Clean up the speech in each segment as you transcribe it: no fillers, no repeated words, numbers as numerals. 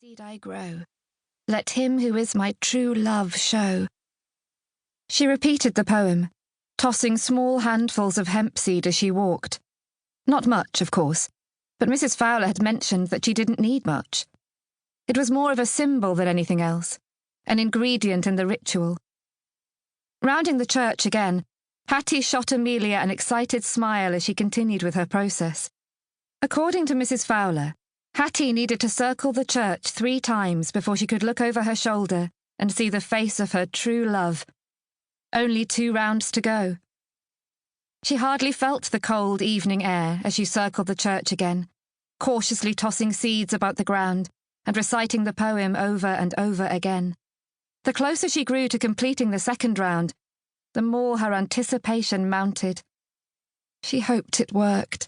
seed I grow, let him who is my true love show. She repeated the poem, tossing small handfuls of hemp seed as she walked. Not much, of course, but Mrs. Fowler had mentioned that she didn't need much. It was more of a symbol than anything else, an ingredient in the ritual. Rounding the church again, Hattie shot Amelia an excited smile as she continued with her process. According to Mrs. Fowler, Hattie needed to circle the church 3 times before she could look over her shoulder and see the face of her true love. Only 2 rounds to go. She hardly felt the cold evening air as she circled the church again, cautiously tossing seeds about the ground and reciting the poem over and over again. The closer she grew to completing the 2nd round, the more her anticipation mounted. She hoped it worked.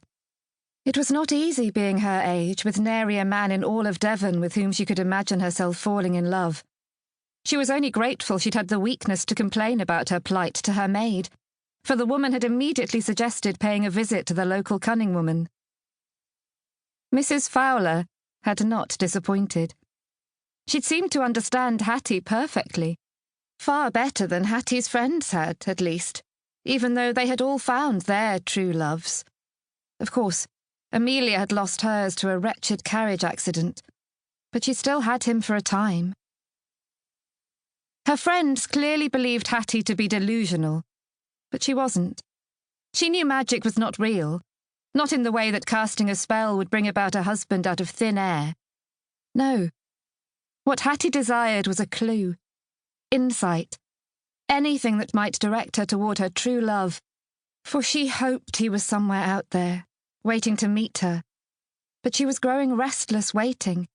It was not easy being her age, with nary a man in all of Devon with whom she could imagine herself falling in love. She was only grateful she'd had the weakness to complain about her plight to her maid, for the woman had immediately suggested paying a visit to the local cunning woman. Mrs. Fowler had not disappointed. She'd seemed to understand Hattie perfectly, far better than Hattie's friends had, at least, even though they had all found their true loves. Of course, Amelia had lost hers to a wretched carriage accident, but she still had him for a time. Her friends clearly believed Hattie to be delusional, but she wasn't. She knew magic was not real, not in the way that casting a spell would bring about a husband out of thin air. No. What Hattie desired was a clue, insight, anything that might direct her toward her true love, for she hoped he was somewhere out there, waiting to meet her. But she was growing restless waiting,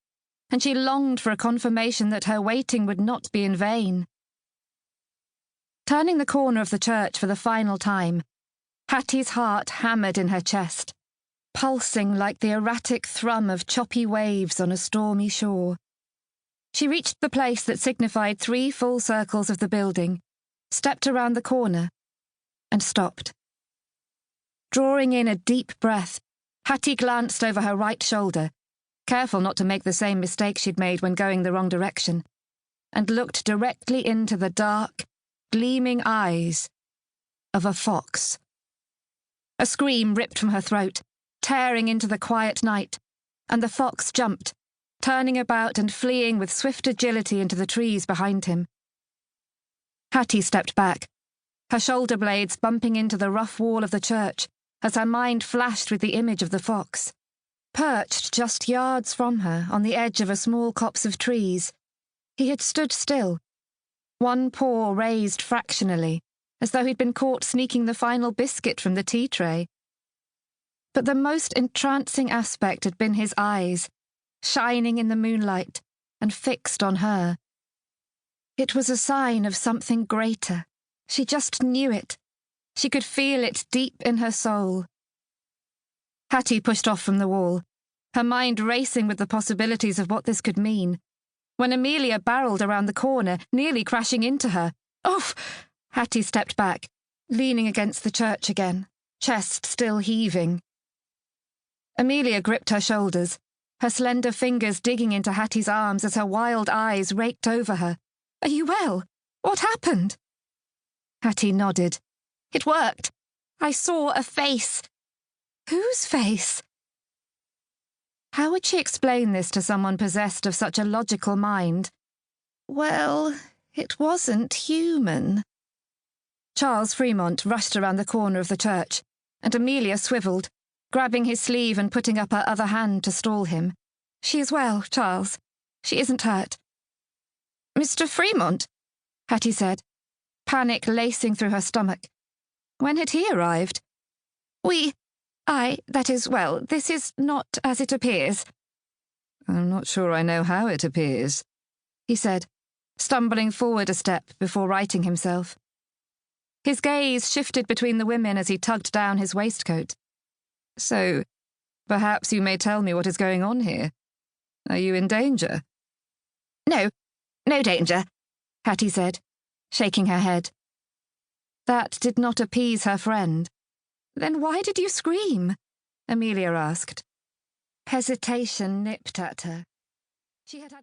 and she longed for a confirmation that her waiting would not be in vain. Turning the corner of the church for the final time, Hattie's heart hammered in her chest, pulsing like the erratic thrum of choppy waves on a stormy shore. She reached the place that signified 3 full circles of the building, stepped around the corner, and stopped. Drawing in a deep breath, Hattie glanced over her right shoulder, careful not to make the same mistake she'd made when going the wrong direction, and looked directly into the dark, gleaming eyes of a fox. A scream ripped from her throat, tearing into the quiet night, and the fox jumped, turning about and fleeing with swift agility into the trees behind him. Hattie stepped back, her shoulder blades bumping into the rough wall of the church as her mind flashed with the image of the fox. Perched just yards from her on the edge of a small copse of trees, he had stood still, one paw raised fractionally, as though he'd been caught sneaking the final biscuit from the tea tray. But the most entrancing aspect had been his eyes, shining in the moonlight and fixed on her. It was a sign of something greater. She just knew it. She could feel it deep in her soul. Hattie pushed off from the wall, her mind racing with the possibilities of what this could mean, when Amelia barreled around the corner, nearly crashing into her. "Oof!" Hattie stepped back, leaning against the church again, chest still heaving. Amelia gripped her shoulders, her slender fingers digging into Hattie's arms as her wild eyes raked over her. "Are you well? What happened?" Hattie nodded. "It worked. I saw a face." "Whose face?" How would she explain this to someone possessed of such a logical mind? "Well, it wasn't human." Charles Fremont rushed around the corner of the church, and Amelia swiveled, grabbing his sleeve and putting up her other hand to stall him. "She is well, Charles. She isn't hurt." "Mr. Fremont?" Hattie said, panic lacing through her stomach. When had he arrived? This is not as it appears." "I'm not sure I know how it appears," he said, stumbling forward a step before righting himself. His gaze shifted between the women as he tugged down his waistcoat. "So, perhaps you may tell me what is going on here. Are you in danger?" No danger," Hattie said, shaking her head. That did not appease her friend. "Then why did you scream?" Amelia asked. Hesitation nipped at her. She had had a